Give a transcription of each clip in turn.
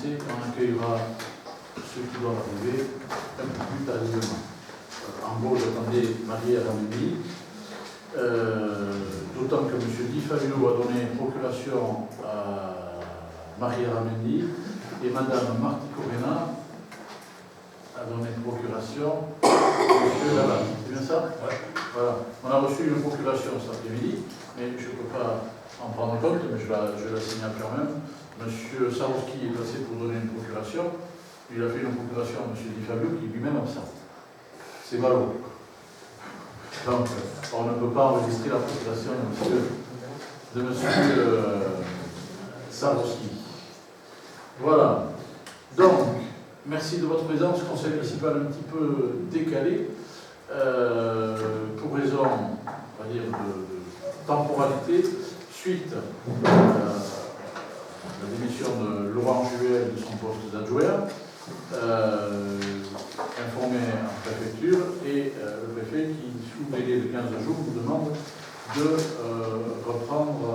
commencer. On accueillera ceux qui doivent arriver un peu plus tardivement. En gros, j'attendais Marie Arameni, d'autant que M. Di Fabio a donné procuration à Marie Arameni et Mme Marti Corena a donné procuration à M. Laval. C'est bien ça? Ouais. Voilà. On a reçu une procuration cet après-midi, mais je ne peux pas en prendre compte, mais je la signale quand même. M. Sarowski est passé pour donner une procuration. Il a fait une procuration à M. Di Fabio qui est lui-même absent. C'est ballot. Donc, on ne peut pas enregistrer la procuration de M. Sarowski. Voilà. Donc, merci de votre présence. Conseil municipal un petit peu décalé, pour raison, on va dire, de temporalité, suite à la démission de Laurent Juel de son poste d'adjoint, informé en préfecture, et le préfet qui, sous délai de 15 jours, nous demande de reprendre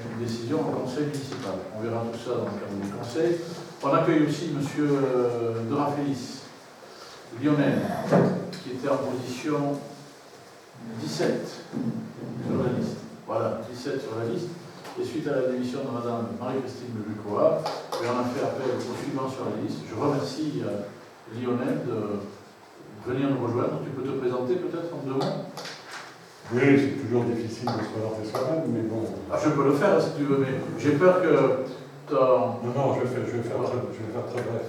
une décision au conseil municipal. On verra tout ça dans le cadre du conseil. On accueille aussi M. De Rafelis, Lionel, qui était en position 17 sur la liste. Voilà, 17 sur la liste. Et suite à la démission de Mme Marie-Christine Lebucoa, on a fait appel au suivant sur la liste. Je remercie Lionel de venir nous rejoindre. Tu peux te présenter peut-être en 2 mots? Oui, c'est toujours difficile de se présenter soi-même, mais bon. Ah, je peux le faire si tu veux, mais j'ai peur que... Non, je vais faire très bref.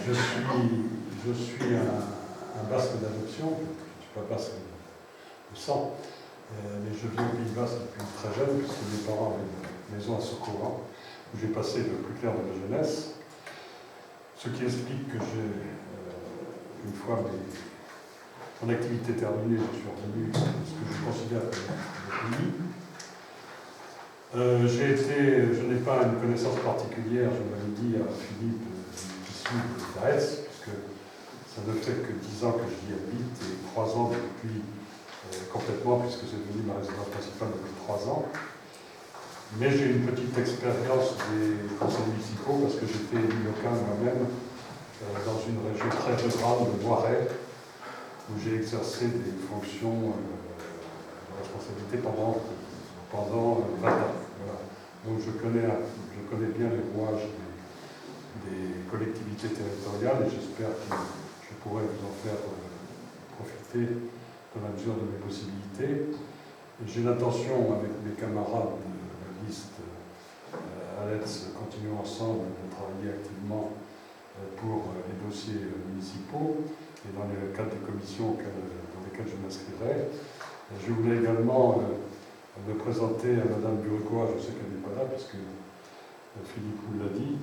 Je suis un basque d'adoption, je ne suis pas basque de sang, mais je vis au Pays Basque depuis très jeune, puisque mes parents avaient une maison à Socoran, où j'ai passé le plus clair de ma jeunesse, ce qui explique que j'ai, une fois mon activité terminée, je suis revenu à ce que je considère comme le pays. Je n'ai pas une connaissance particulière, je l'avais dit à Philippe, issu de Daès, puisque ça ne fait que 10 ans que j'y habite et 3 ans depuis complètement, puisque c'est devenu ma résidence principale depuis 3 ans. Mais j'ai une petite expérience des conseils municipaux parce que j'étais élu local moi-même dans une région très rurale de Loiret, où j'ai exercé des fonctions de responsabilité pendant 20 ans. Voilà. Donc je connais bien les rouages des collectivités territoriales et j'espère que je pourrai vous en faire profiter dans la mesure de mes possibilités. J'ai l'intention, avec mes camarades de la liste ALETS, continuons ensemble de travailler activement pour les dossiers municipaux et dans le cadre des commissions dans lesquelles je m'inscrirai. Je voulais également me présenter à Mme Burecois, je sais qu'elle n'est pas là, puisque Philippe vous l'a dit,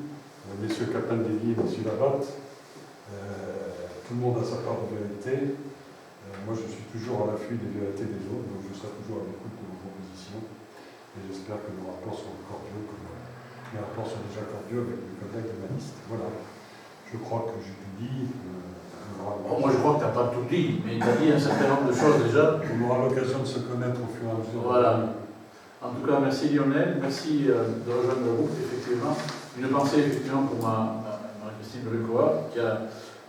messieurs Capandéli et messieurs Labatte, tout le monde a sa part de vérité. Moi, je suis toujours à l'affût des vérités des autres, donc je serai toujours à l'écoute de vos propositions. Et j'espère que nos rapports sont cordiaux, comme mes rapports sont déjà cordiaux avec mes collègues de la liste. Voilà. Je crois que j'ai tout dit. Moi, je crois que tu n'as pas tout dit, mais tu as dit un certain nombre de choses déjà. On aura l'occasion de se connaître au fur et à mesure. Voilà. En tout cas, merci Lionel, merci de rejoindre le groupe, effectivement. Une pensée, effectivement, pour Marie-Christine Lebucoa, qui a,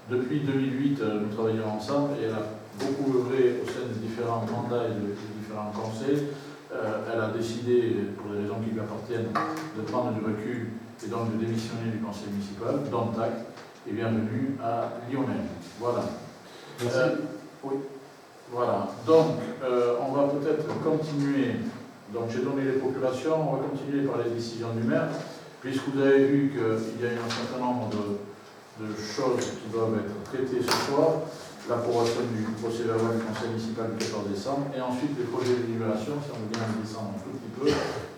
depuis 2008, nous travaillons ensemble, et elle a beaucoup œuvré au sein des différents mandats et des différents conseils. Elle a décidé, pour des raisons qui lui appartiennent, de prendre du recul et donc de démissionner du conseil municipal, dont acte, et bienvenue à Lionel. Voilà. Oui. Voilà. Donc, on va peut-être continuer. Donc, j'ai donné les procurations. On va continuer par les décisions du maire, puisque vous avez vu qu'il y a un certain nombre de choses qui doivent être traitées ce soir. L'approbation du procès verbal du conseil municipal du 14 décembre, et ensuite les projets de délibération, si on veut bien descendre un tout petit peu,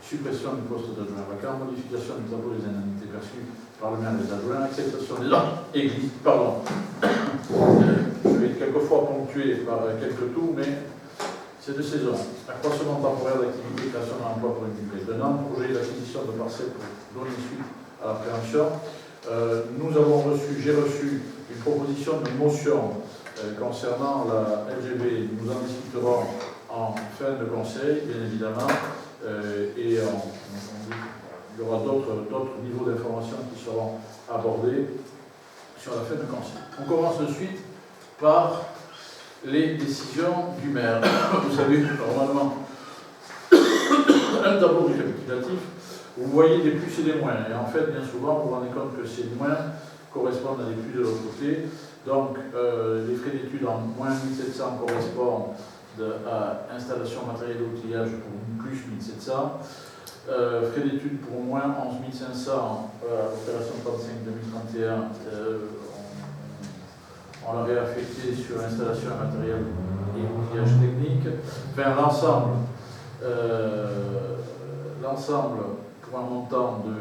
suppression du poste d'adjoint vacant, modification du tableau des indemnités perçues par le maire des adjoints, acceptation des églises, pardon. Je vais être quelquefois ponctué par quelques tours, mais c'est de saison. Accroissement temporaire d'activité, création d'un emploi pour une durée d'un an, projet d'acquisition de parcelles pour donner suite à la prévention. J'ai reçu une proposition de motion concernant la LGB. Nous en discuterons en fin de conseil, bien évidemment, et il y aura aura d'autres niveaux d'information qui seront abordés sur la fin de conseil. On commence de suite par les décisions du maire. Vous avez normalement un tableau récapitulatif où vous voyez des plus et des moins. Et en fait, bien souvent, vous vous rendez compte que ces moins correspondent à des plus de l'autre côté. Donc, les frais d'études en moins 1700 correspondent à installation matériel d'outillage pour plus 1700. Frais d'études pour moins 11 500, opération 35-2031, on l'a réaffecté sur l'installation matériel et outillage technique. Enfin, l'ensemble pour un montant de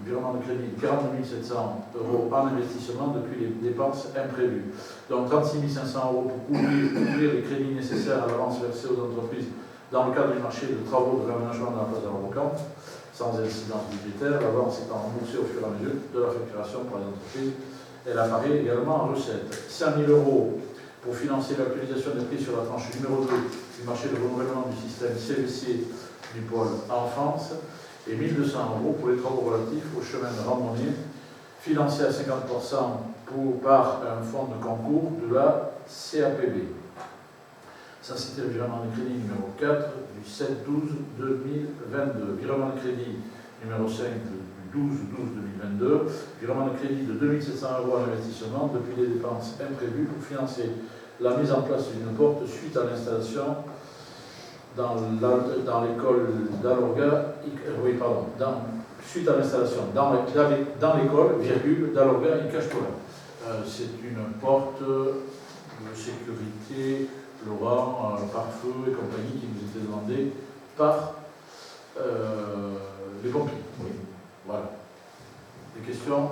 virement de crédit de 42 700 € en investissement depuis les dépenses imprévues. Donc 36 500 € pour couvrir les crédits nécessaires à l'avance versée aux entreprises dans le cadre du marché de travaux de réaménagement de la place de la Rocante, sans incidence budgétaire, l'avance étant remboursée au fur et à mesure de la facturation par les entreprises. Elle apparaît également en recette. 5 000 € pour financer l'actualisation des prix sur la tranche numéro 2 du marché de renouvellement du système CVC du pôle enfance et 1 200 € pour les travaux relatifs au chemin de randonnée, financé à 50% par un fonds de concours de la CAPB. Ça, c'était le virement de crédit numéro 4 du 7-12-2022. Virement de crédit numéro 5 du 12-12-2022. Virement de crédit de 2 700 € en investissement depuis les dépenses imprévues pour financer la mise en place d'une porte suite à l'installation dans l'école d'Alorga, suite à l'installation dans l'école, d'Alorga et Cachepola. C'est une porte de sécurité, Laurent, pare-feu et compagnie qui nous était demandée par les pompiers. Oui. Voilà. Des questions?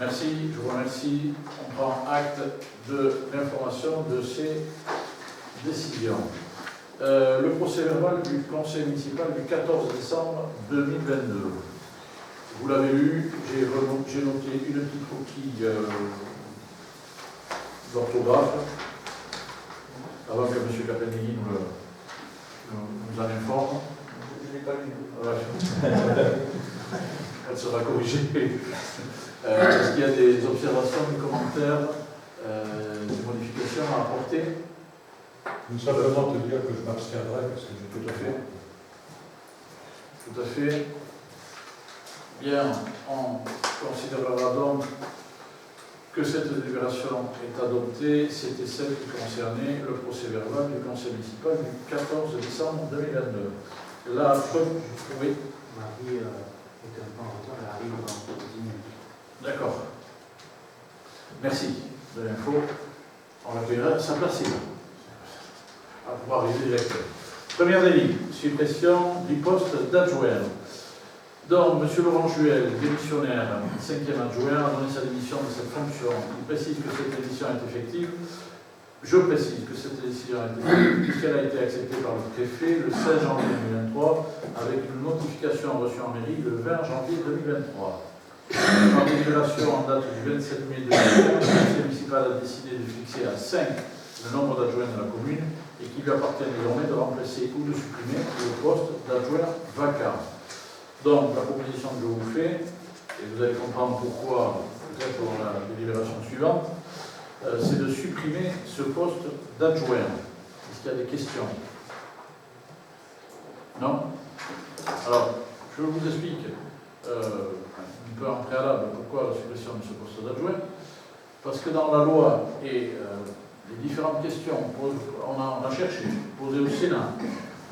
Merci, je vous remercie. On prend acte de l'information de ces décisions. Le procès-verbal du conseil municipal du 14 décembre 2022. Vous l'avez lu, j'ai noté une petite coquille d'orthographe, avant que M. Capelli nous en informe. Je ne l'ai pas lu. Elle sera corrigée. Est-ce qu'il y a des observations, des commentaires, des modifications à apporter? Nous simplement te dire que je m'abstiendrai parce que j'ai tout à fait. Tout à fait. Bien, on considérera donc que cette délibération est adoptée. C'était celle qui concernait le procès-verbal du conseil municipal du 14 décembre 2022. Là, oui. Marie est un peu en retard, elle arrive dans 10 minutes. D'accord. Merci de l'info. On l'accueillera à sa place ici. À pouvoir arriver directement. Première délit, suppression du poste d'adjoint. Donc, M. Laurent Juel, démissionnaire, 5e adjoint, a donné sa démission de cette fonction. Il précise que cette démission est effective. Je précise que cette décision est effective puisqu'elle a été acceptée par le préfet le 16 janvier 2023 avec une notification reçue en mairie le 20 janvier 2023. Par délibération en date du 27 mai 2020, le conseil municipal a décidé de fixer à 5 le nombre d'adjoints de la commune et qu'il lui appartient désormais de remplacer ou de supprimer le poste d'adjoint vacant. Donc, la proposition que je vous fais, et vous allez comprendre pourquoi, peut-être dans la délibération suivante, c'est de supprimer ce poste d'adjoint. Est-ce qu'il y a des questions? Non? Alors, je vous explique un peu en préalable pourquoi la suppression de ce poste d'adjoint. Parce que dans la loi et les différentes questions, on a cherché, posées au Sénat,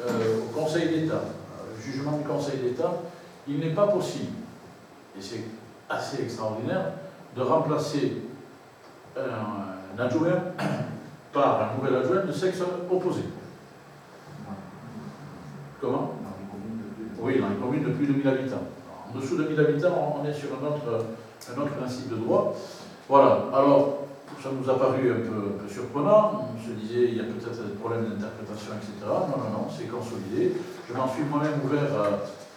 au Conseil d'État, jugement du Conseil d'État, il n'est pas possible, et c'est assez extraordinaire, de remplacer un adjoint par un nouvel adjoint de sexe opposé. Comment? Oui, dans les communes de plus de 1000 habitants. En dessous de 1000 habitants, on est sur un autre principe de droit. Voilà, alors, ça nous a paru un peu surprenant. On se disait, il y a peut-être des problèmes d'interprétation, etc. Non, c'est consolidé. Je m'en suis moi-même ouvert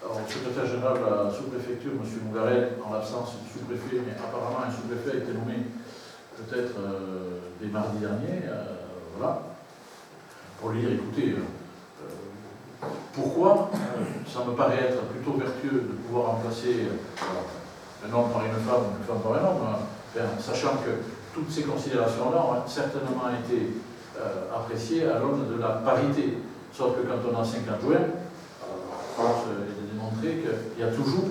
au secrétaire général de la sous-préfecture, M. Mougaret, en l'absence du sous-préfet, mais apparemment un sous-préfet a été nommé peut-être dès mardi dernier, voilà, pour lui dire, écoutez, Pourquoi ça me paraît être plutôt vertueux de pouvoir remplacer un homme par une femme par un homme, sachant que toutes ces considérations-là ont certainement été appréciées à l'aune de la parité. Sauf que quand on a 5 adjoints, force est de démontrer qu'il y a toujours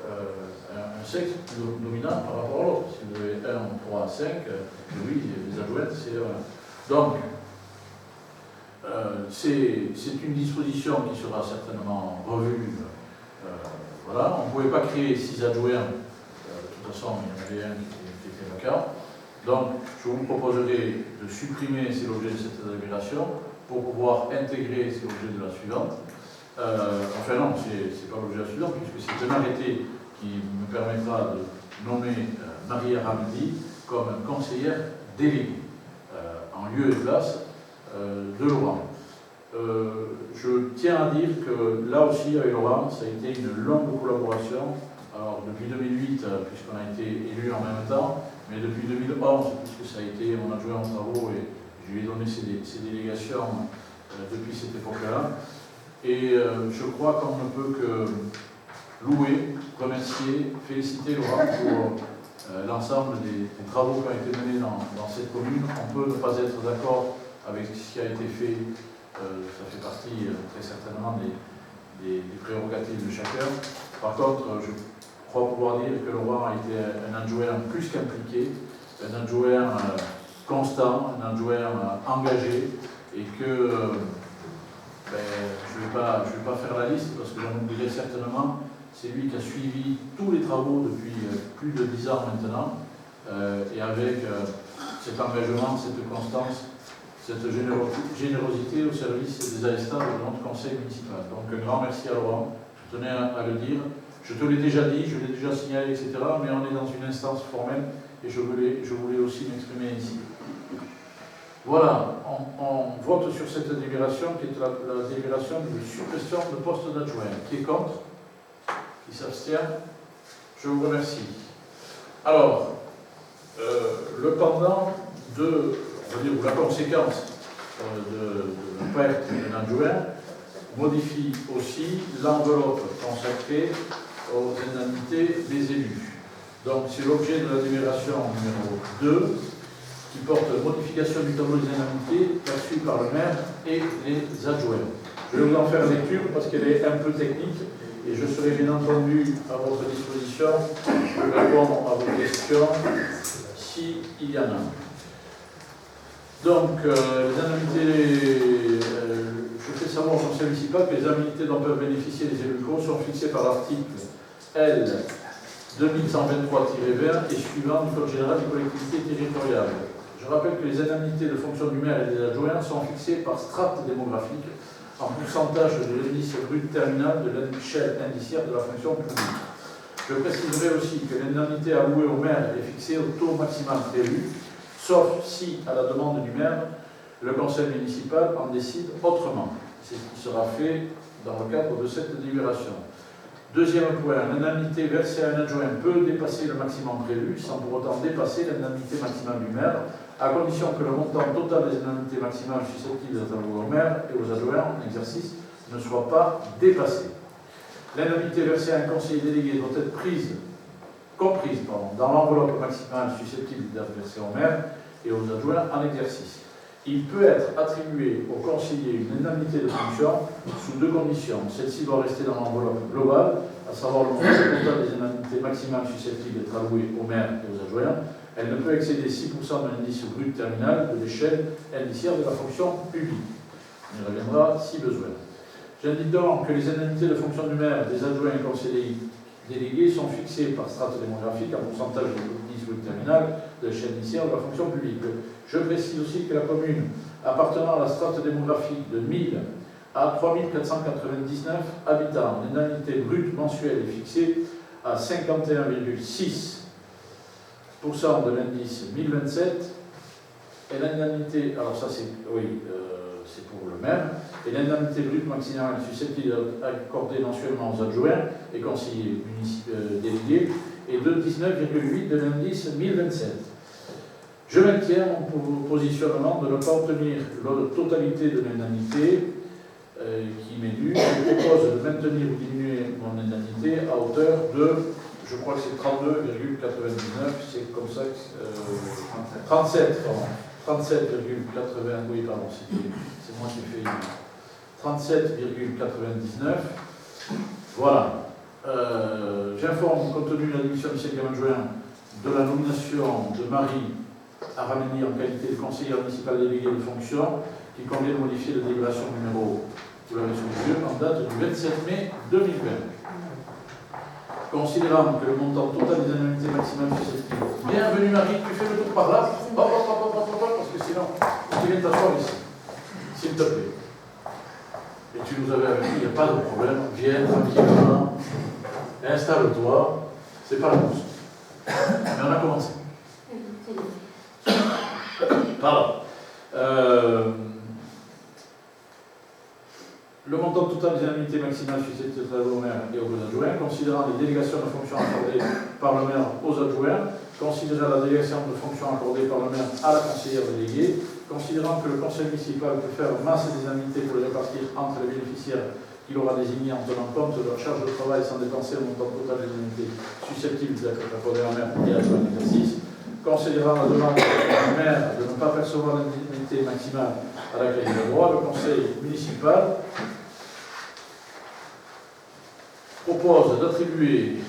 un sexe dominant par rapport à l'autre. Si vous avez 1, 3, 5, oui, les adjointes, c'est... Donc, c'est une disposition qui sera certainement revue. Voilà, on ne pouvait pas créer 6 adjoints. De toute façon, il y en avait un qui était vacant. Donc, je vous proposerai de supprimer, c'est l'objet de cette délibération, pour pouvoir intégrer, c'est l'objet de la suivante. Enfin non, c'est pas l'objet de la suivante, puisque c'est un arrêté qui me permettra de nommer Maria Ramdi comme conseillère déléguée, en lieu et place de Laurent. Je tiens à dire que là aussi, avec Laurent, ça a été une longue collaboration. Alors, depuis 2008, puisqu'on a été élus en même temps, mais depuis 2011, puisque ça a été mon adjoint en travaux et je lui ai donné ses délégations depuis cette époque-là. Et je crois qu'on ne peut que louer, remercier, féliciter Laurent pour l'ensemble des travaux qui ont été menés dans cette commune. On peut ne pas être d'accord avec ce qui a été fait, ça fait partie très certainement des prérogatives de chacun. Par contre, je crois pouvoir dire que Laurent a été un adjoint plus qu'impliqué, un adjoint constant, un adjoint engagé, et que je ne vais pas faire la liste parce que j'en oublierai certainement. C'est lui qui a suivi tous les travaux depuis plus de 10 ans maintenant, et avec cet engagement, cette constance, cette générosité au service des AESTA de notre conseil municipal. Donc un grand merci à Laurent, je tenais à le dire. Je te l'ai déjà dit, je l'ai déjà signalé, etc. Mais on est dans une instance formelle et je voulais aussi m'exprimer ici. Voilà, on vote sur cette délibération qui est la délibération de suppression de poste d'adjoint. Qui est contre? Qui s'abstient? Je vous remercie. Alors, le pendant de, on va dire, ou la conséquence de la perte d'un adjoint modifie aussi l'enveloppe consacrée aux indemnités des élus. Donc c'est l'objet de la délibération numéro 2 qui porte modification du tableau des indemnités perçues par le maire et les adjoints. Je vais vous en faire lecture parce qu'elle est un peu technique et je serai bien entendu à votre disposition pour répondre à vos questions s'il y en a. Donc les indemnités, je fais savoir au conseil municipal que les indemnités dont peuvent bénéficier les élus locaux sont fixées par l'article L 2123-20 et suivant du Code général des collectivités territoriales. Je rappelle que les indemnités de fonction du maire et des adjoints sont fixées par strate démographique en pourcentage de l'indice brut terminal de l'échelle indiciaire de la fonction publique. Je préciserai aussi que l'indemnité allouée au maire est fixée au taux maximal prévu, sauf si, à la demande du maire, le conseil municipal en décide autrement. C'est ce qui sera fait dans le cadre de cette délibération. Deuxième point, l'indemnité versée à un adjoint peut dépasser le maximum prévu sans pour autant dépasser l'indemnité maximale du maire, à condition que le montant total des indemnités maximales susceptibles d'être allouées au maire et aux adjoints en exercice ne soit pas dépassé. L'indemnité versée à un conseiller délégué doit être comprise dans l'enveloppe maximale susceptible d'être versée au maire et aux adjoints en exercice. Il peut être attribué au conseiller une indemnité de fonction sous 2 conditions. Celle-ci doit rester dans l'enveloppe globale, à savoir le montant total des indemnités maximales susceptibles d'être allouées au maire et aux adjoints. Elle ne peut excéder 6% de l'indice brut terminal de l'échelle indiciaire de la fonction publique. On y reviendra si besoin. J'indique donc que les indemnités de fonction du maire, des adjoints et conseillers délégués sont fixées par strate démographique en pourcentage de l'indice brut terminal de l'échelle indiciaire de la fonction publique. Je précise aussi que la commune appartenant à la strate démographique de 1000 à 3499 habitants, l'indemnité brute mensuelle est fixée à 51,6% de l'indice 1027 et l'indemnité, alors ça c'est, oui, c'est pour le maire, et l'indemnité brute maximale susceptible d'être accordée mensuellement aux adjoints et conseillers délégués est de 19,8 de l'indice 1027. Je maintiens mon positionnement de ne pas obtenir la totalité de l'indemnité qui m'est dû. Je propose de maintenir ou diminuer mon indemnité à hauteur de, je crois que c'est 32,99, c'est comme ça que... 37, pardon. 37,80, oui, pardon, c'est moi qui fais 37,99. Voilà. J'informe, compte tenu de la démission du 5e juin, de la nomination de Marie Aramendi en qualité de conseillère municipale déléguée de fonction, qui convient de modifier la délibération numéro, vous l'avez sous les yeux, en date du 27 mai 2020. Considérant que le montant total des indemnités maximales susceptibles. Bienvenue Marie, tu fais le tour par là, parce que sinon, tu viens t'asseoir ici, s'il te plaît. Et tu nous avais averti, il n'y a pas de problème, viens tranquillement, installe-toi, c'est pas la course. Mais on a commencé. Pardon. Le montant total des indemnités maximales susceptibles au maire et aux adjoints, considérant les délégations de fonctions accordées par le maire aux adjoints, considérant la délégation de fonctions accordée par le maire à la conseillère déléguée, considérant que le conseil municipal peut faire masse des indemnités pour les répartir entre les bénéficiaires qu'il aura désignés en tenant compte de leur charge de travail sans dépenser le montant total des indemnités susceptibles d'être accordées à la maire et à l'adjoint d'exercice, considérant la demande du maire de ne pas percevoir l'indemnité maximale à laquelle il a droit, le conseil municipal propose d'attribuer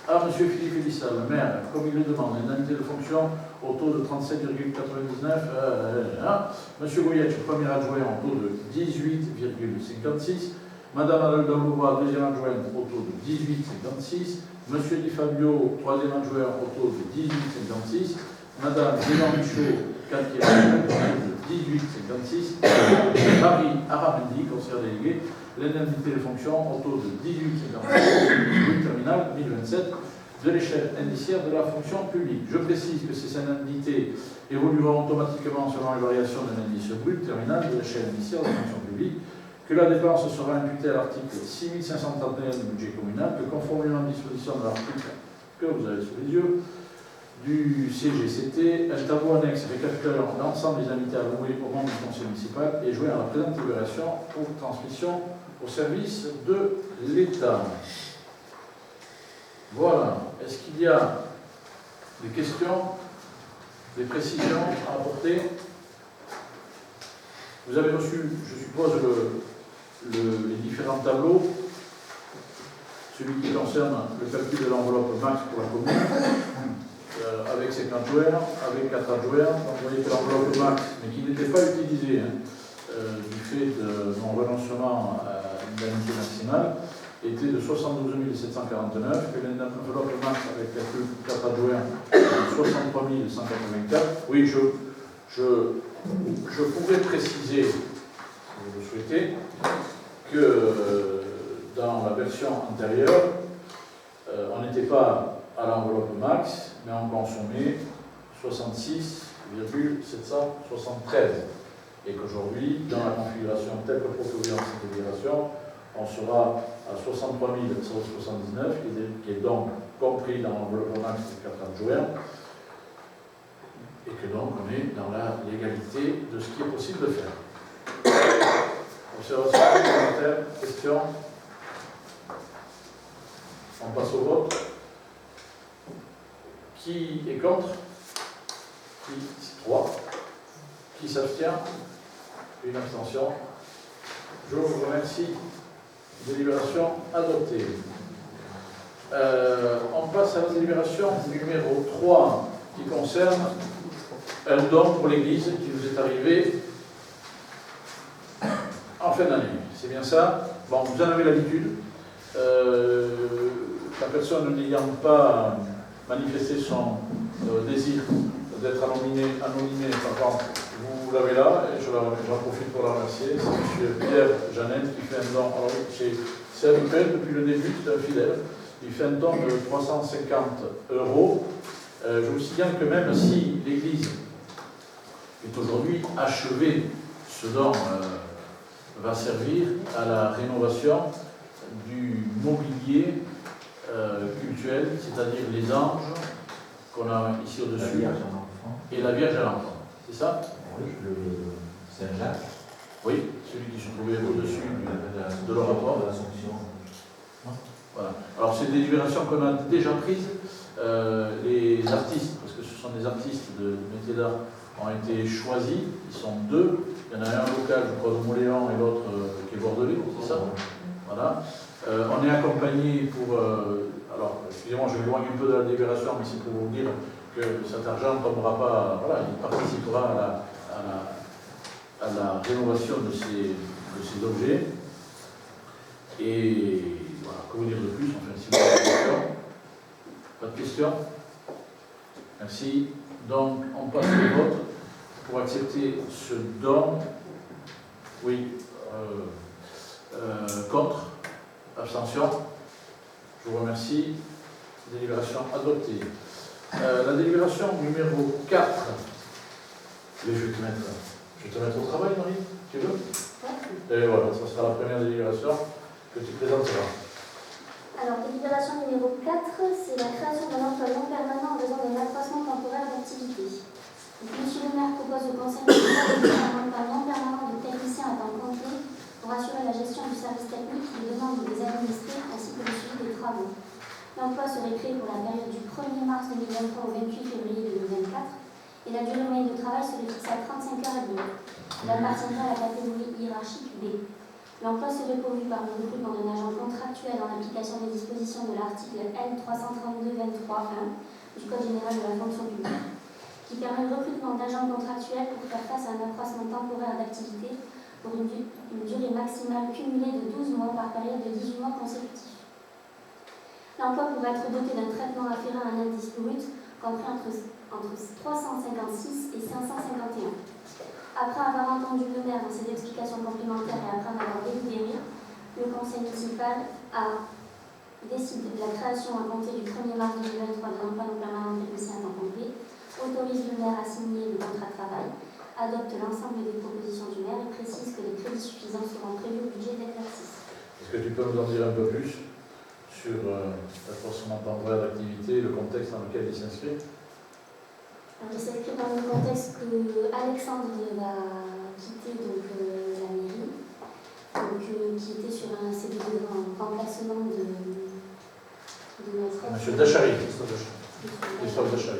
à M. Philippe Elissal, le maire, comme il le demande, une indemnité de fonction au taux de 37,99, M. Goyetch, premier adjoint, au taux de 18,56, Mme Adolda Louvois, deuxième adjointe, au taux de 18,56, M. Di Fabio, troisième adjoint, au taux de 18,56, Mme Jean Michaud, quatrième adjointe, au taux de 18,56, Marie Aramendi, conseillère déléguée, l'indemnité de fonction au taux de 18,56, terminal 2027, de l'échelle indiciaire de la fonction publique. Je précise que ces indemnités évolueront automatiquement selon les variations de l'indice brut terminal de l'échelle indiciaire de la fonction publique, que la dépense sera imputée à l'article 6531 du budget communal, que conformément aux dispositions de l'article que vous avez sous les yeux, du CGCT, un tableau annexe récapitulant l'ensemble des indemnités allouées au membre du conseil municipal et joint à la présente libération pour transmission au service de l'État. Voilà. Est-ce qu'il y a des questions, des précisions à apporter? Vous avez reçu, je suppose, les différents tableaux. Celui qui concerne le calcul de l'enveloppe max pour la commune, avec 50 adjoints, avec 4 adjoints. Donc vous voyez que l'enveloppe max, mais qui n'était pas utilisée, du fait de mon renoncement à l'indemnité maximale, était de 72 749, que l'enveloppe max avec 4 adjoints de 63 184. Oui, je pourrais préciser, si vous le souhaitez, que dans la version antérieure, on n'était pas à l'enveloppe max, mais on consommait 66,773. Et qu'aujourd'hui, dans la configuration telle que proposée dans cette délibération, on sera à 63 179, qui est donc compris dans l'enveloppe max de 4 adjoints, et que donc on est dans la légalité de ce qui est possible de faire. Observation, commentaires, questions? On passe au vote. Qui est contre? Qui 3? Qui s'abstient? Une abstention. Je vous remercie. Délibération adoptée. On passe à la délibération numéro 3 qui concerne un don pour l'Église qui nous est arrivé en fin d'année. C'est bien ça? Bon, vous en avez l'habitude. La personne n'ayant pas manifesté son désir d'être anonymé, vous l'avez là, et j'en profite pour la remercier. C'est M. Pierre Jeannette qui fait un don. Alors, c'est habituel depuis le début, c'est un fidèle. Il fait un don de 350 €. Je vous signale que même si l'Église est aujourd'hui achevée, ce don va servir à la rénovation du mobilier cultuel, c'est-à-dire les anges qu'on a ici au-dessus, et la Vierge à l'enfant. C'est ça? Oui, le Saint-Jacques. Oui, celui qui se trouvait au-dessus de l'oratoire. La sanction. Voilà. Alors, c'est des délibérations qu'on a déjà prises. Les artistes, parce que ce sont des artistes de métier d'art, ont été choisis. Ils sont deux. Il y en a un local, je crois, de Moléan et l'autre qui est bordelais, c'est ça? Voilà. On est accompagné pour. Alors, excusez-moi, je m'éloigne un peu de la délibération, mais c'est pour vous dire que cet argent ne tombera pas. Voilà, il participera à la rénovation de ces objets. Et voilà, que vous dire de plus? Enfin, si vous avez des questions. Pas de questions? Merci. Donc, on passe au vote pour accepter ce don. Oui. Contre? Abstention? Je vous remercie. Délibération adoptée. La délibération numéro 4. Je vais te mettre au travail, Marie? Tu veux? Et voilà, ça sera la première délibération que tu présenteras. Alors, délibération numéro 4, c'est la création d'un emploi non permanent en besoin d'un accroissement temporaire d'activité. Monsieur le maire propose au conseil municipal de créer un emploi non permanent de technicien à temps complet pour assurer la gestion du service technique des demandes des administrés ainsi que le suivi des travaux. L'emploi serait créé pour la période du 1er mars 2023 au 28 février 2024 et la durée moyenne de travail serait fixée à 35 heures et demie. Il appartiendra à la catégorie hiérarchique B. L'emploi serait pourvu par le recrutement d'un agent contractuel en application des dispositions de l'article L332-23-1 du Code général de la fonction publique, qui permet le recrutement d'agents contractuels pour faire face à un accroissement temporaire d'activité pour une durée maximale cumulée de 12 mois par période de 18 mois consécutifs. L'emploi pourrait être doté d'un traitement afférent à un indice brut compris entre 356 et 551. Après avoir entendu le maire dans ses explications complémentaires et après en avoir délibéré, le conseil municipal a décidé de la création à compter du 1er mars 2023 de l'emploi non permanent technicien à temps complet, autorise le maire à signer le contrat de travail, adopte l'ensemble des propositions du maire et précise que les crédits suffisants seront prévus au budget d'exercice. Est-ce que tu peux nous en dire un peu plus sur l'accroissement temporaire d'activité et le contexte dans lequel il s'inscrit? Il s'inscrit dans le contexte que Alexandre va quitter donc, la mairie, donc, qui était sur un CDD en remplacement de notre... Monsieur Dachary. Christophe Dachary.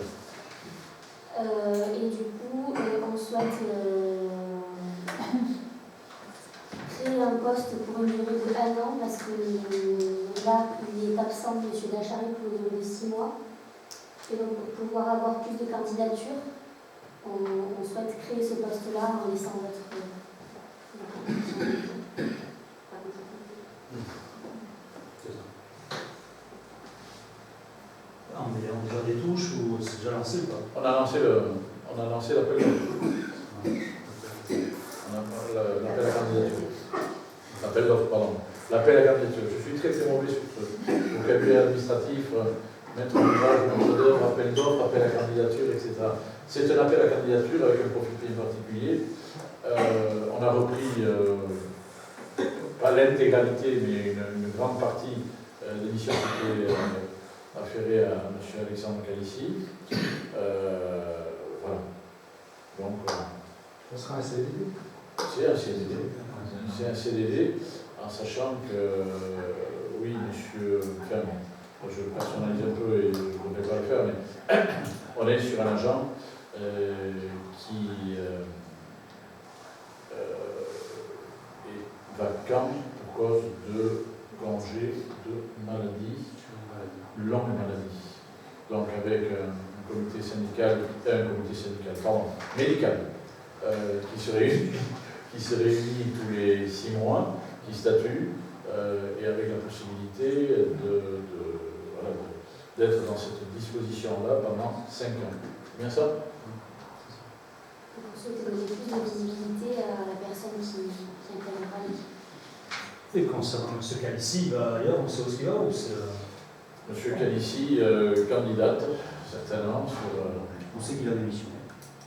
Et du coup, on souhaite créer un poste pour une durée de 1 an parce que là, il est absent de M. Dachary pour une durée de 6 mois. Et donc, pour pouvoir avoir plus de candidatures, on souhaite créer ce poste-là en laissant votre... On est déjà des touches ou c'est déjà lancé ou pas? On a lancé l'appel d'offres. L'appel à candidature. L'appel d'offres, pardon. L'appel à candidature. Je suis très très mauvais sur ce vocabulaire administratif. Maître d'ouvrage, maître d'œuvre, appel d'offres, appel à candidature, etc. C'est un appel à candidature avec un profil bien particulier. On a repris, pas l'intégralité, mais une grande partie des missions qui étaient afférées à M. Alexandre Calissi. Voilà. Donc, Ça sera un CDD? c'est un CDD. C'est un CDD, en sachant que, oui, monsieur Fermont. Je personnalise un peu et je ne voudrais pas le faire, mais on est sur un agent qui est vacant pour cause de congé de maladie, longue maladie. Donc avec un comité syndical, médical, qui se réunit tous les 6 mois, qui statue, et avec la possibilité d'être dans cette disposition-là pendant 5 ans. C'est bien ça? Vous souhaitez donner plus de visibilité à la personne qui interviendra l'équipe. Et concernant M. Calissi, il va ailleurs, on sait où il va ou c'est... Monsieur Calissi, candidate, certainement, sur... On sait qu'il a démissionné.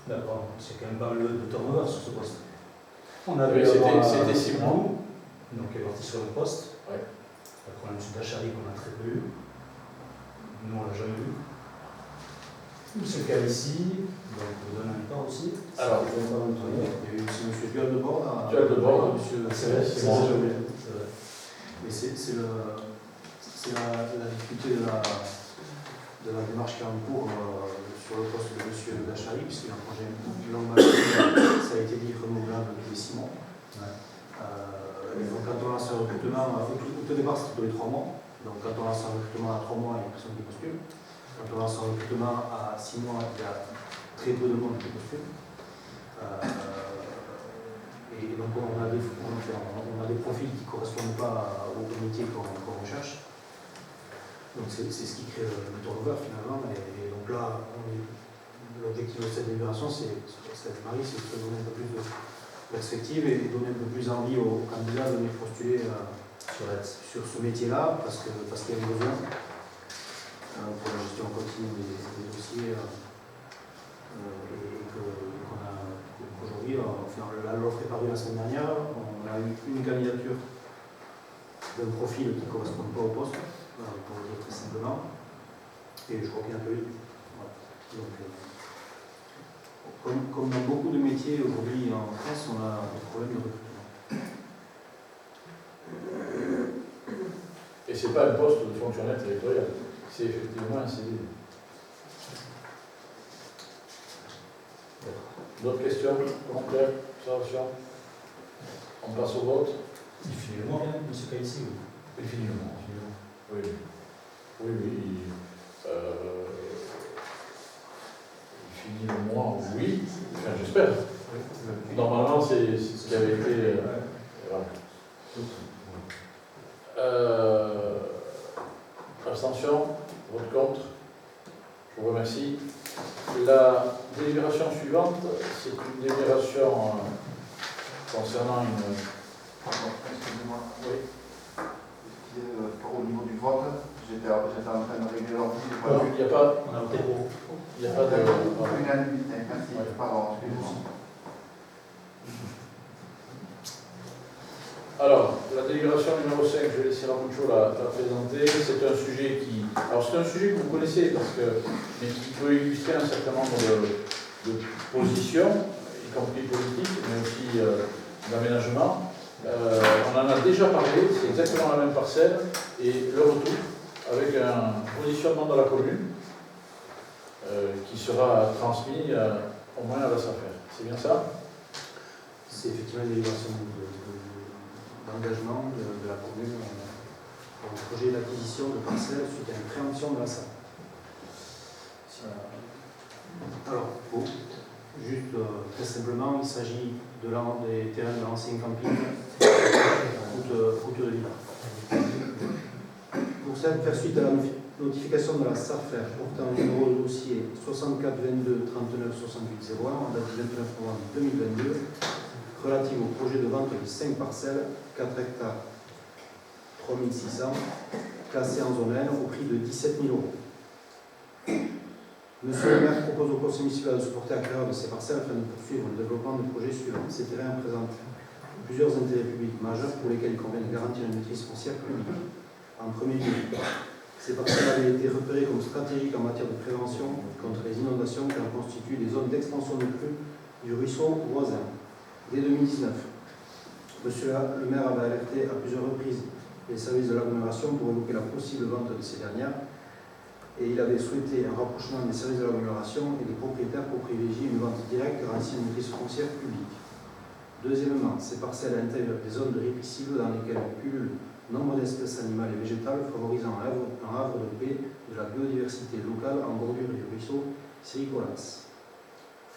D'accord, c'est quand même pas le turnover sur ce poste. On Oui, c'était 6 mois. Donc il est parti sur le poste. Ouais. Après on a M. Dachary qu'on a très peu eu. Nous on l'a jamais eu. Monsieur Calissi, donc vous donne un temps aussi. Alors, il y a eu aussi Monsieur Dual de Bord. Dual de Bord, Monsieur c'est vrai. Et c'est la difficulté de la démarche qui est en cours sur le poste de Monsieur Dachary, puisqu'il a un projet longue maladie, ça a été dit, renouvelable tous les 6 mois. Donc quand on lance un recrutement, au départ c'était tous les 3 mois, donc quand on lance un recrutement à 3 mois, il y a personne qui postule. Quand on lance un recrutement à 6 mois, il y a très peu de monde qui postule. Et donc on a des profils qui ne correspondent pas au métier qu'on recherche. Donc c'est ce qui crée le turnover finalement. Et donc là, l'objectif de cette délibération, c'est de donner un peu plus de perspective et donner un peu plus envie aux candidats de venir postuler sur ce métier-là, parce qu'il y a un besoin pour la gestion continue des dossiers. Et qu'aujourd'hui, l'offre est parue la semaine dernière, on a eu une candidature d'un profil qui ne correspond pas au poste, pour le dire très simplement, et je crois qu'il y en a pas eu. Voilà. Donc, comme dans beaucoup de métiers aujourd'hui en France, on a des problèmes de recrutement. Et ce n'est pas un poste de fonctionnaire territorial, c'est effectivement un CDD. D'autres questions, commentaires, observations? On passe au vote. Il finit le mois, M. Calissi. Il finit le mois. Oui. Il finit le mois, oui. Enfin, j'espère. Normalement, c'est ce qui avait été. Voilà. Abstention, vote contre. Je vous remercie. La délibération suivante, c'est une délibération concernant une. Pardon, excusez-moi. Oui. Au niveau du vote, j'étais en train de régler l'ordi. Il n'y a pas. On a voté pour. Il n'y a pas de. Unanimité, merci. Oui. Pardon, excusez-moi. Alors, la délibération numéro 5, je vais laisser Ramucho la présenter. C'est un sujet qui. Alors, c'est un sujet que vous connaissez, mais qui peut illustrer un certain nombre de positions, y compris politiques, mais aussi d'aménagement. On en a déjà parlé, c'est exactement la même parcelle, et le retour, avec un positionnement de la commune qui sera transmis au moins à la SAFER. C'est bien ça? C'est effectivement une délibération d'engagement de la commune pour le projet d'acquisition de parcelles suite à une préemption de la SAFER. Alors, juste très simplement, il s'agit des terrains de l'ancien camping, route de Villa. Pour faire suite à la notification de la SAFER portant le numéro de dossier 64 22 39 68 01 en date du 29 novembre 2022 relative au projet de vente de 5 parcelles, 4 hectares 3600, classées en zone N au prix de 17 000 €. Monsieur le maire propose au conseil municipal de se porter acquéreur de ces parcelles afin de poursuivre le développement du projet suivant. Ces terrains présentent plusieurs intérêts publics majeurs pour lesquels il convient de garantir une maîtrise foncière publique. En premier lieu, ces parcelles avaient été repérées comme stratégiques en matière de prévention contre les inondations car elles constituent des zones d'expansion de crue du ruisseau voisin. Dès 2019, monsieur le maire avait alerté à plusieurs reprises les services de l'agglomération pour évoquer la possible vente de ces dernières. Et il avait souhaité un rapprochement des services de l'agglomération et des propriétaires pour privilégier une vente directe car ainsi une maîtrise foncière publique. Deuxièmement, ces parcelles intègrent des zones de ripisylves dans lesquelles pullulent nombre d'espèces animales et végétales, favorisant un havre de paix de la biodiversité locale en bordure du ruisseau Siricolas.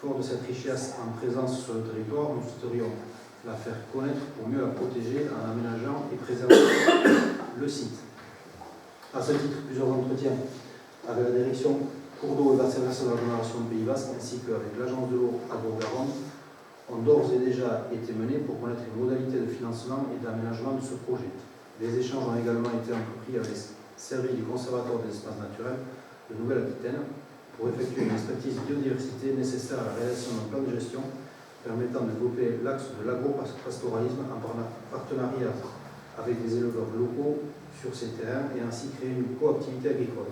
Fort de cette richesse en présence sur le territoire, nous souhaiterions la faire connaître pour mieux la protéger en aménageant et préservant le site. À ce titre, plusieurs entretiens avec la direction cours d'eau et bassin versant de l'agglomération Pays Basque ainsi qu'avec l'agence de l'eau Agro-Garonne ont d'ores et déjà été menés pour connaître les modalités de financement et d'aménagement de ce projet. Des échanges ont également été entrepris avec les services du conservatoire des espaces naturels de Nouvelle-Aquitaine pour effectuer une expertise biodiversité nécessaire à la réalisation d'un plan de gestion permettant de développer l'axe de l'agro-pastoralisme en partenariat avec des éleveurs locaux sur ces terrains et ainsi créer une coactivité agricole.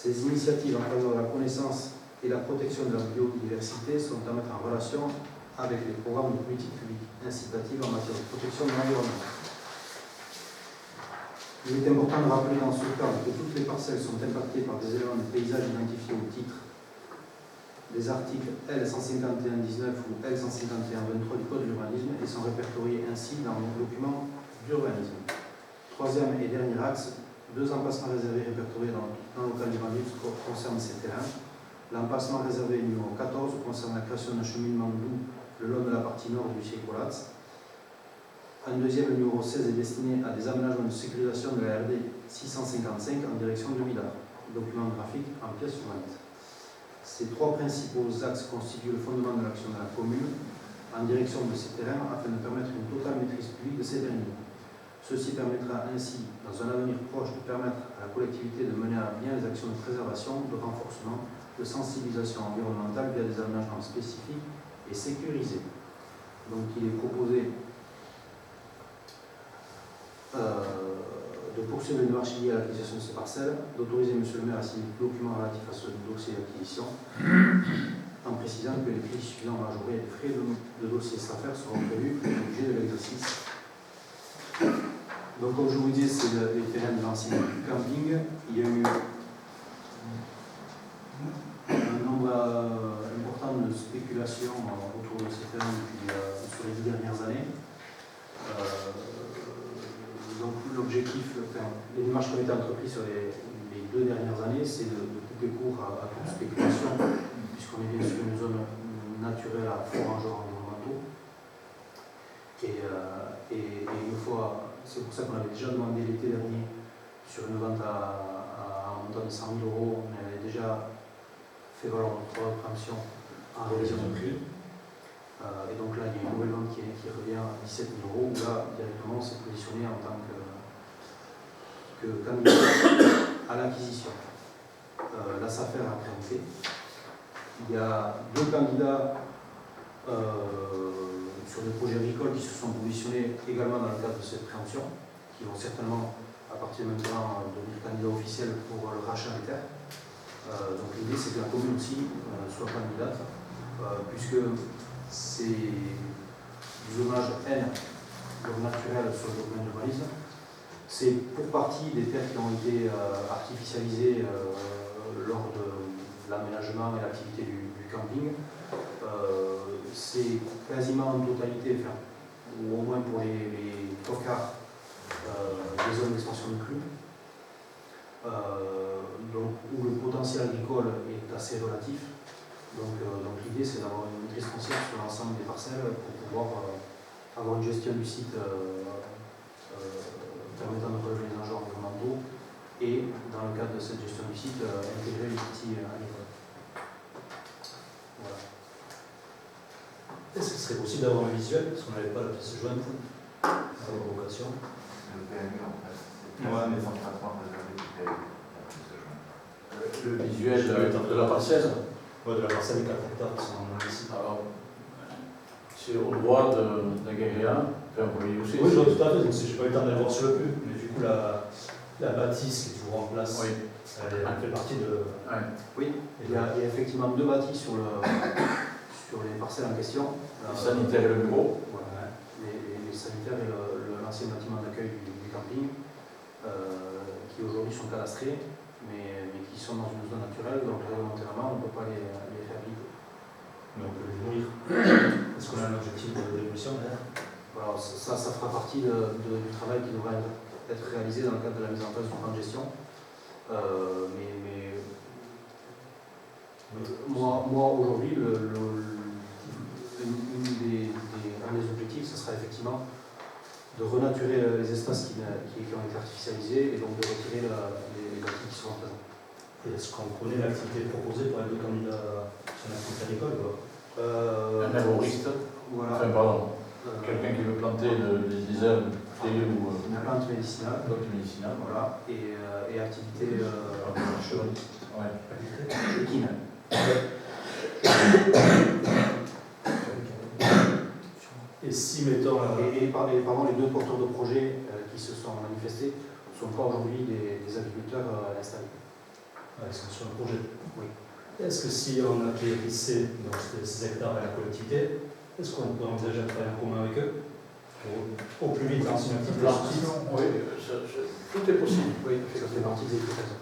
Ces initiatives en faveur de la connaissance et la protection de la biodiversité sont à mettre en relation avec les programmes de politique publique incitative en matière de protection de l'environnement. Il est important de rappeler dans ce cadre que toutes les parcelles sont impactées par des éléments de paysage identifiés au titre des articles L151-19 ou L151-23 du Code de l'urbanisme et sont répertoriés ainsi dans le document d'urbanisme. Troisième et dernier axe, 2 emplacements réservés répertoriés dans le plan local d'urbanisme concernent ces terrains. L'emplacement réservé numéro 14 concerne la création d'un cheminement doux le long de la partie nord du Siekolats. Un deuxième, le numéro 16, est destiné à des aménagements de sécurisation de la RD 655 en direction de Villars, document graphique en pièces jointes. Ces 3 principaux axes constituent le fondement de l'action de la commune en direction de ces terrains afin de permettre une totale maîtrise publique de ces derniers. Ceci permettra ainsi, dans un avenir proche, de permettre à la collectivité de mener à bien les actions de préservation, de renforcement, de sensibilisation environnementale via des aménagements spécifiques et sécurisés. Donc il est proposé de poursuivre une démarche liée à l'acquisition de ces parcelles, d'autoriser M. le maire à signer le document relatif à ce dossier d'acquisition, en précisant que les prix suffisants majorés et les frais de dossier SAFER seront prévus au budget de l'exercice. Donc comme je vous disais, c'est les terrains de l'ancien camping. Il y a eu un nombre important de spéculations autour de ces terrains sur les 10 dernières années. Donc l'objectif, les démarches qui ont été entreprises sur les 2 dernières années, c'est de couper court à toute spéculation, puisqu'on est bien sur une zone naturelle à fort enjeu environnementaux. Et une fois, c'est pour ça qu'on avait déjà demandé l'été dernier sur une vente à un montant de 100 000 €, on avait déjà fait valoir notre droit de préemption en révision de prix. Et donc là, il y a une nouvelle vente qui revient à 17 000 €, où là, directement, on s'est positionné en tant que candidat à l'acquisition. La SAFER a présenté. Il y a 2 candidats sur des projets agricoles qui se sont positionnés également dans le cadre de cette préemption, qui vont certainement, à partir de maintenant, devenir candidats officiels pour le rachat des terres. Donc l'idée, c'est que la commune aussi soit candidate, puisque c'est du zonage N, donc naturel sur le domaine d'urbanisme. C'est pour partie des terres qui ont été artificialisées lors de l'aménagement et l'activité du camping. C'est quasiment en totalité, enfin, ou au moins pour les 3 quarts des zones d'expansion de clous, donc, où le potentiel agricole est assez relatif. Donc l'idée, c'est d'avoir une maîtrise foncière sur l'ensemble des parcelles pour pouvoir avoir une gestion du site permettant de relever les enjeux environnementaux et, dans le cadre de cette gestion du site, intégrer les outils agricoles. Voilà. Est-ce que ce serait possible d'avoir un visuel, parce qu'on n'avait pas la pièce jointe à la vocation? Le PMU en fait. Ouais, mais sans traitement réservé du PMU. Le visuel de la parcelle. Ouais, de la parcelle des 4 hectares qui sont ici. Alors, c'est au droit de Guéréa, enfin, vous voyez aussi. Oui, je vois tout à fait, donc je n'ai pas eu le temps d'aller voir sur le pub, mais du coup, la bâtisse qui est toujours en place, Oui. elle fait partie de. Ouais. Oui, il y a effectivement 2 bâtis sur les parcelles en question. Le sanitaire et le bureau. Voilà, les sanitaires et l'ancien bâtiment d'accueil du camping, qui aujourd'hui sont cadastrés, mais qui sont dans une zone naturelle, donc réglementairement, on ne peut pas les réhabiliter. Mais on peut les nourrir. Est-ce qu'on a un objectif de démolition derrière? Alors, ça fera partie du travail qui devra être réalisé dans le cadre de la mise en place du plan de gestion. Moi aujourd'hui, un des objectifs, ce sera effectivement de renaturer les espaces qui ont été artificialisés et donc de retirer les bâtis qui sont présents. Et est-ce qu'on connaît l'activité proposée par les 2 candidats sur l'activité agricole? Un arboriste. Voilà. Enfin, pardon. Quelqu'un qui veut planter des dizaines de fruits ou Une plante médicinale. plantes médicinales. Voilà. Et activité chevaliste. Ouais. Équine. Et si, mettons. Pardon, les 2 porteurs de projets qui se sont manifestés ne sont pas aujourd'hui des agriculteurs installés. sur le projet. Oui. Est-ce que si on acquérissait ces hectares à la collectivité, est-ce qu'on pourrait envisager un travail en commun avec eux pour au plus vite lancer une activité sur site? Oui, tout est possible. Oui, ça fait partie des hypothèses.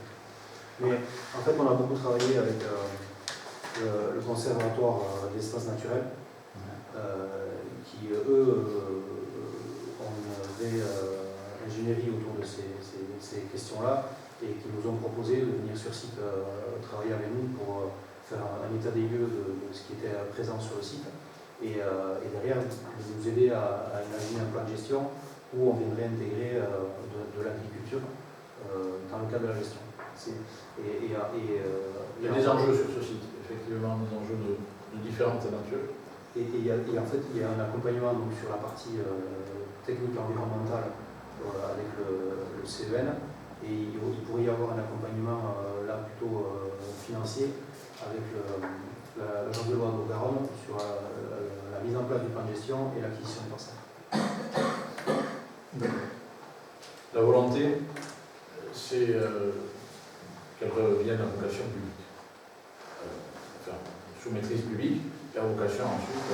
Mais en fait, on a beaucoup travaillé avec le conservatoire d'espaces naturels, qui, eux, ont une vraie ingénierie autour de ces questions-là, et qui nous ont proposé de venir sur site travailler avec nous pour faire un état des lieux de ce qui était présent sur le site, et derrière, nous aider à imaginer un plan de gestion où on viendrait intégrer de l'agriculture dans le cadre de la gestion. Il y a des enjeux sur ce site, effectivement, des enjeux de différentes natures. Et en fait, il y a un accompagnement donc, sur la partie technique environnementale avec le CEN, et il pourrait y avoir un accompagnement là plutôt financier avec l'agence de loi de Garonne sur la mise en place du plan de gestion et l'acquisition de parcelles. La volonté, c'est qu'elle revienne à vocation publique. Enfin, sous maîtrise publique, et à vocation ensuite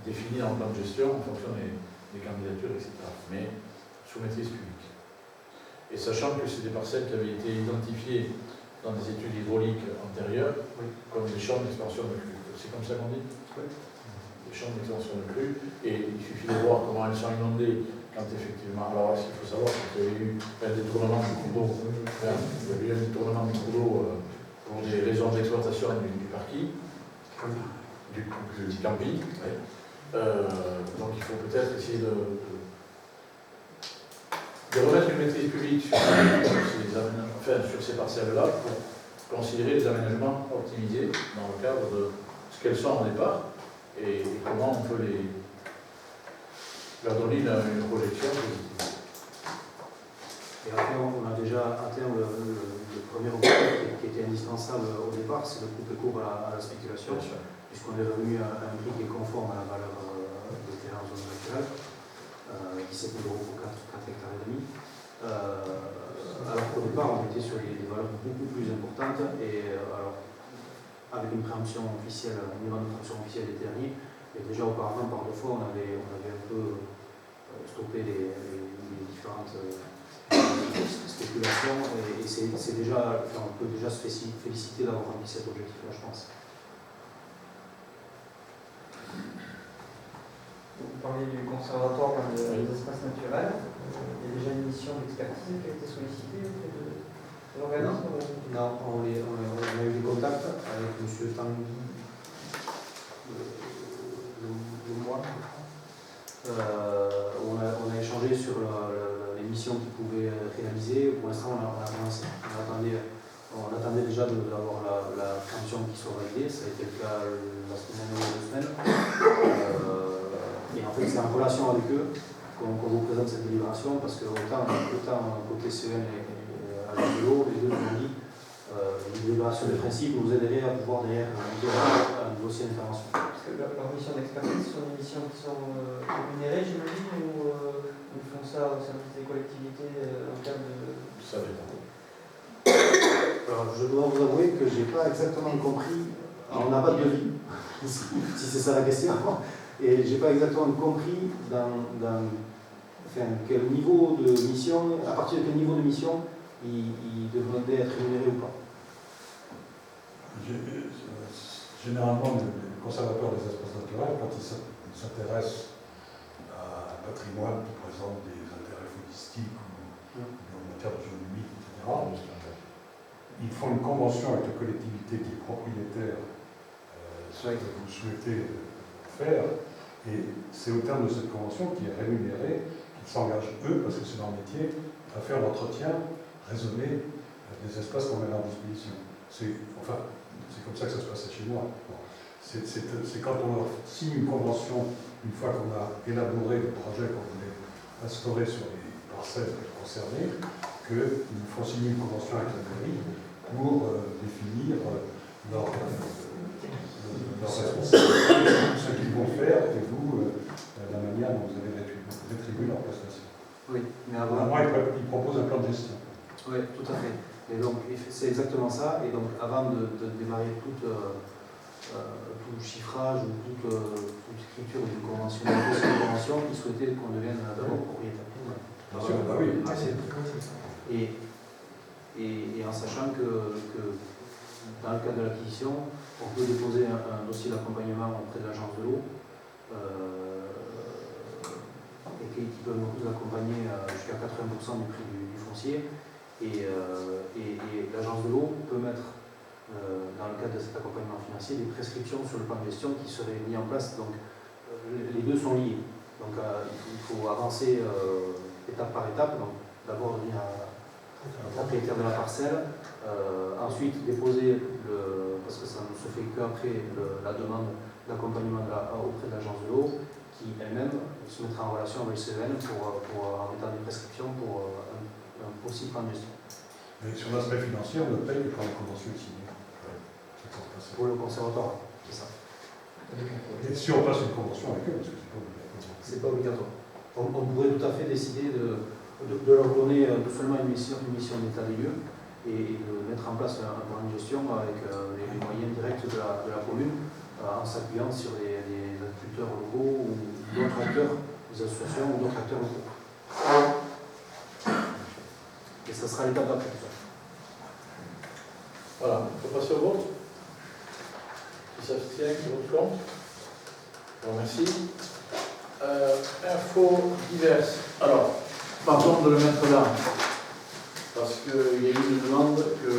définie en plan de gestion en fonction des candidatures, etc. Mais sous maîtrise publique. Et sachant que c'est des parcelles qui avaient été identifiées dans des études hydrauliques antérieures, comme des champs d'expansion de crue. C'est comme ça qu'on dit? Oui. Des champs d'expansion de crue, et il suffit de voir comment elles sont inondées quand effectivement. Alors, ce qu'il faut savoir, c'est qu'il y a eu un détournement du cours d'eau. Il y a eu un détournement du cours d'eau pour des raisons d'exploitation du parking, du camping. Ouais. Donc, il faut peut-être essayer de remettre une maîtrise publique sur ces parcelles-là pour considérer les aménagements optimisés dans le cadre de ce qu'elles sont au départ et comment on peut leur donner une projection positive. Et après, on a déjà atteint le premier objectif qui était indispensable au départ, c'est de couper court à la spéculation, puisqu'on est revenu à un prix qui est conforme à la valeur des terrains en zone naturelle, 17 000 € pour 4 hectares et demi. Alors qu'au départ, on était sur des valeurs beaucoup plus importantes, et alors, avec une préemption officielle, une demande de préemption officielle des derniers, et déjà auparavant, par 2 fois, on avait un peu stoppé les différentes spéculations, et c'est déjà, enfin, on peut déjà se féliciter d'avoir rempli cet objectif-là, je pense. Vous parlez du conservatoire des espaces naturels. Il y a déjà une mission d'expertise qui a été sollicitée auprès de l'organisme? Non, on a eu des contacts avec M. Tanguy le mois, où on a échangé sur les missions qu'ils pouvaient réaliser. Pour l'instant, on a avancé. On attendait déjà d'avoir la préemption qui soit validée. Ça a été le cas la semaine dernière, 2 semaines. Et en fait, c'est en relation avec eux qu'on vous présente cette délibération, parce que autant côté CEN et à l'AGO, les deux nous ont dit une délibération de principe nous aiderait à pouvoir derrière monter un dossier d'intervention. Parce que leurs missions d'expertise sont des missions qui sont rémunérées, j'imagine, ou ils font ça au service des collectivités en termes de... Ça dépend. Alors, je dois vous avouer que je n'ai pas exactement compris. Alors, on n'a pas de devis, si c'est ça la question. Et je n'ai pas exactement compris quel niveau de mission, à partir de quel niveau de mission il devrait être rémunéré ou pas. Généralement, le conservateur des espaces naturels, quand il s'intéresse à un patrimoine qui présente des intérêts faunistiques ou en matière de zones humides, etc., ils font une convention avec la collectivité qui est propriétaire ce que vous souhaitez faire, et c'est au terme de cette convention qui est rémunéré, qu'ils s'engagent eux, parce que c'est leur métier, à faire l'entretien raisonné des espaces qu'on met à leur disposition. C'est comme ça que ça se passe chez moi. Bon. C'est quand on leur signe une convention, une fois qu'on a élaboré le projet qu'on voulait instaurer sur les parcelles concernées, qu'ils nous font signer une convention avec la mairie pour définir leur responsabilité, ce qu'ils vont faire, et vous, la manière dont vous allez rétribuer leur prestation. Oui, mais avant. Moi, ils proposent un plan de gestion. Oui, tout à fait. Et donc, c'est exactement ça. Et donc, avant de démarrer tout chiffrage ou toute écriture d'une convention, il souhaitait qu'on devienne d'abord propriétaire. Bien sûr, bah oui. Et en sachant que dans le cadre de l'acquisition, on peut déposer un dossier d'accompagnement auprès de l'agence de l'eau et qui peut nous accompagner jusqu'à 80% du prix du foncier. Et l'agence de l'eau peut mettre, dans le cadre de cet accompagnement financier, des prescriptions sur le plan de gestion qui seraient mis en place. Donc les deux sont liés. Donc il faut avancer étape par étape. Donc d'abord devenir propriétaire de la parcelle, ensuite déposer, parce que ça ne se fait qu'après la demande d'accompagnement auprès de l'agence de l'eau, qui elle-même se mettra en relation avec le CEN en mettant des prescriptions pour un possible plan de gestion. Mais sur l'aspect financier, on le paye quand la convention est signée. Pour le conservatoire, c'est ça. Et si on passe une convention avec eux, parce que c'est pas obligatoire. C'est pas obligatoire. On pourrait tout à fait décider de leur donner seulement une mission d'état des lieux et de mettre en place un plan de gestion avec les moyens directs de la commune en s'appuyant sur des agriculteurs locaux ou d'autres acteurs, des associations ou d'autres acteurs locaux. Et ça sera l'étape d'après. Voilà, on peut passer au vote. Qui s'abstient, qui vote contre. Je vous remercie. Infos diverses. Alors, pardon de le mettre là, parce qu'il y a eu une demande que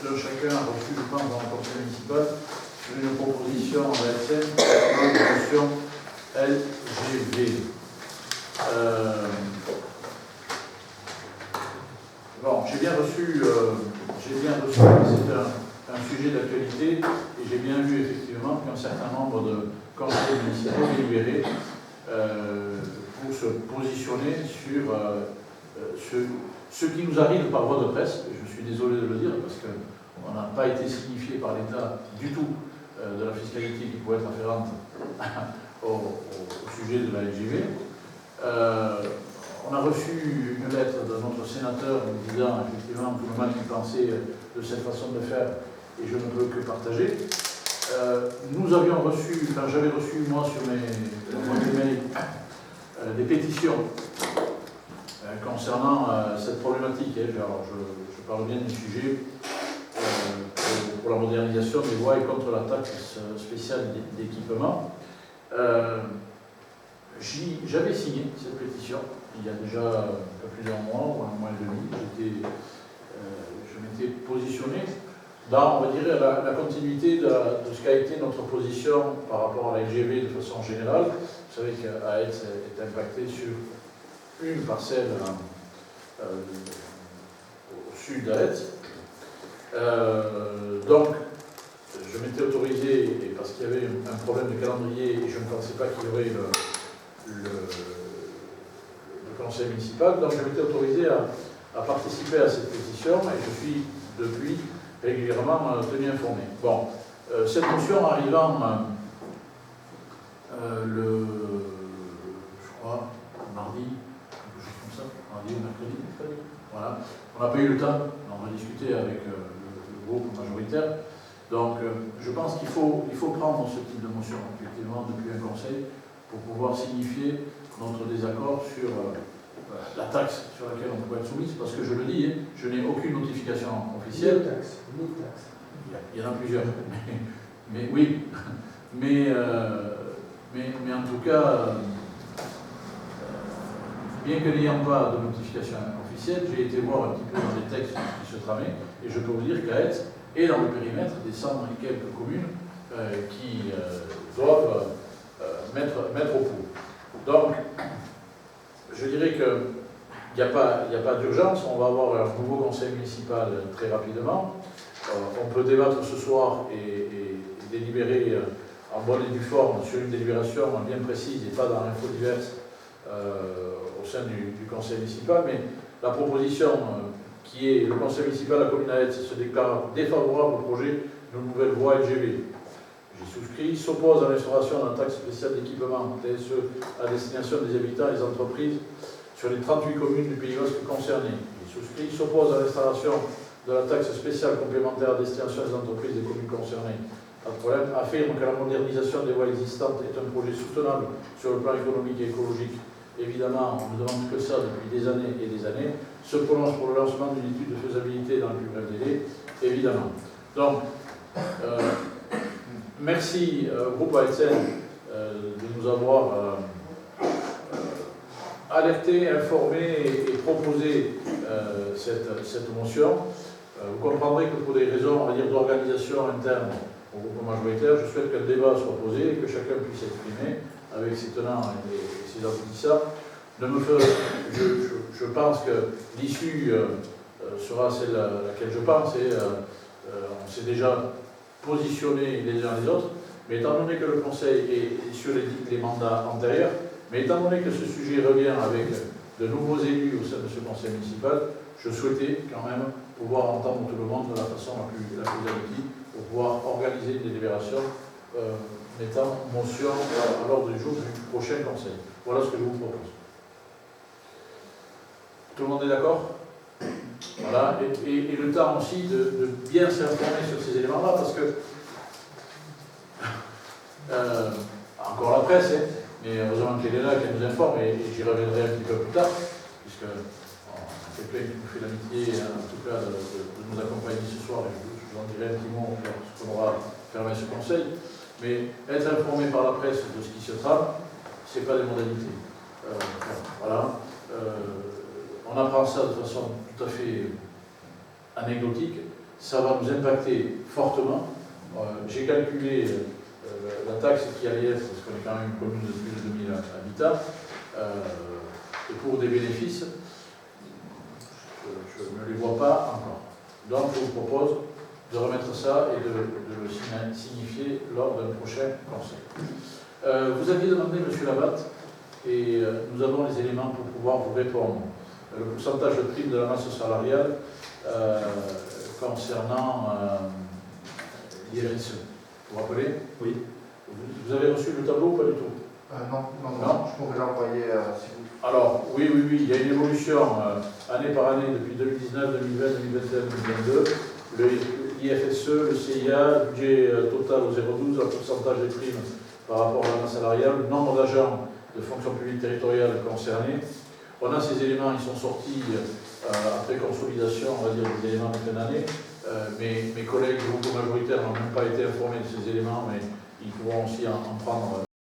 tout chacun a reçue, je pense, dans le conseil municipal, sur une proposition en LSM, une proposition LGV. Bon, j'ai bien reçu, c'est un sujet d'actualité, et j'ai bien vu effectivement qu'un certain nombre de conseils municipaux délibéraient pour se positionner sur ce qui nous arrive par voie de presse. Je suis désolé de le dire parce qu'on n'a pas été signifié par l'État du tout de la fiscalité qui pourrait être afférente au sujet de la LGV. On a reçu une lettre de notre sénateur nous disant effectivement tout le mal qu'il pensait de cette façon de faire, et je ne peux que partager. Nous avions reçu, enfin j'avais reçu moi sur mes mails des pétitions concernant cette problématique. Alors je parle bien du sujet pour la modernisation des voies et contre la taxe spéciale d'équipement. J'avais signé cette pétition il y a déjà un peu plus d'un mois ou un mois et demi. Je m'étais positionné dans, on va dire, la continuité de ce qu'a été notre position par rapport à la LGV de façon générale. Vous savez qu'Aetz est impacté sur une parcelle au sud d'Aetz. Donc, je m'étais autorisé, et parce qu'il y avait un problème de calendrier, et je ne pensais pas qu'il y aurait le conseil municipal, donc je m'étais autorisé à participer à cette pétition, et je suis depuis régulièrement tenu informé. Bon, cette motion arrivant je crois, mardi, quelque chose comme ça, mardi ou mercredi, voilà. On n'a pas eu le temps d'en rediscuter avec le groupe majoritaire. Donc, je pense qu'il faut prendre ce type de motion, effectivement, depuis un conseil, pour pouvoir signifier notre désaccord sur la taxe sur laquelle on peut être soumise, parce que je le dis, je n'ai aucune notification officielle. Il y en a plusieurs, mais oui, mais en tout cas, bien que n'ayant pas de notification officielle, j'ai été voir un petit peu dans les textes qui se tramaient, et je peux vous dire qu'Aetz est dans le périmètre des 100 et quelques communes qui doivent mettre au pot. Donc, je dirais qu'il n'y a pas d'urgence, on va avoir un nouveau conseil municipal très rapidement. On peut débattre ce soir et délibérer en bonne et due forme sur une délibération bien précise et pas dans l'info diverse au sein du conseil municipal, mais la proposition qui est le conseil municipal de la commune d'Aetz se déclare défavorable au projet de nouvelle voie LGV. J'ai souscrit, s'oppose à l'instauration d'un taxe spéciale d'équipement TSE à destination des habitants et des entreprises sur les 38 communes du Pays Basque concernées. J'ai souscrit, s'oppose à l'installation de la taxe spéciale complémentaire à destination des entreprises et des communes concernées, pas de problème, affirme que la modernisation des voies existantes est un projet soutenable sur le plan économique et écologique. Évidemment, on ne demande que ça depuis des années et des années. Se prononce pour le lancement d'une étude de faisabilité dans le plus bref délai, évidemment. Donc, merci au groupe ASN de nous avoir alerté, informé et proposé cette motion. Vous comprendrez que pour des raisons, on va dire, d'organisation interne au groupe majoritaire, je souhaite que le débat soit posé et que chacun puisse s'exprimer avec ses tenants et ses aboutissants. Je pense que l'issue sera celle à laquelle je pense et on s'est déjà positionné les uns les autres, mais étant donné que le Conseil est sur les mandats antérieurs, mais étant donné que ce sujet revient avec de nouveaux élus au sein de ce Conseil municipal, je souhaitais quand même pouvoir entendre tout le monde de la façon la plus aboutie pour pouvoir organiser des délibérations mettant motion à l'ordre du jour du prochain Conseil. Voilà ce que je vous propose. Tout le monde est d'accord? Voilà, et le temps aussi de bien s'informer sur ces éléments-là, parce que encore la presse, mais heureusement qu'elle est là, qu'elle nous informe, et j'y reviendrai un petit peu plus tard, puisque quelqu'un qui nous fait l'amitié, en tout cas, de nous accompagner ce soir, et je vous en dirai un petit mot lorsqu'on aura fermé ce conseil. Mais être informé par la presse de ce qui se trame, ce n'est pas des modalités. Voilà. On apprend ça de façon tout à fait anecdotique. Ça va nous impacter fortement. J'ai calculé la taxe qui allait être, parce qu'on est quand même une commune de plus de 2000 habitants, et pour des bénéfices, je ne les vois pas encore. Donc je vous propose de remettre ça et de le signifier lors d'un prochain conseil. Vous aviez demandé, M. Labatte, et nous avons les éléments pour pouvoir vous répondre. Le pourcentage de prime de la masse salariale concernant l'IRSE. Vous vous rappelez? Oui. Vous avez reçu le tableau ou pas du tout? Non, je pourrais l'envoyer si vous... Alors, oui, il y a une évolution année par année depuis 2019, 2020, 2021, 2022. Le IFSE, le CIA, le budget total au 0,12, le pourcentage des primes par rapport à la masse salariale, le nombre d'agents de fonction publique territoriale concernés. On a ces éléments, ils sont sortis après consolidation, on va dire, des éléments de fin d'année. Mes collègues du groupe majoritaire n'ont même pas été informés de ces éléments, mais ils pourront aussi en prendre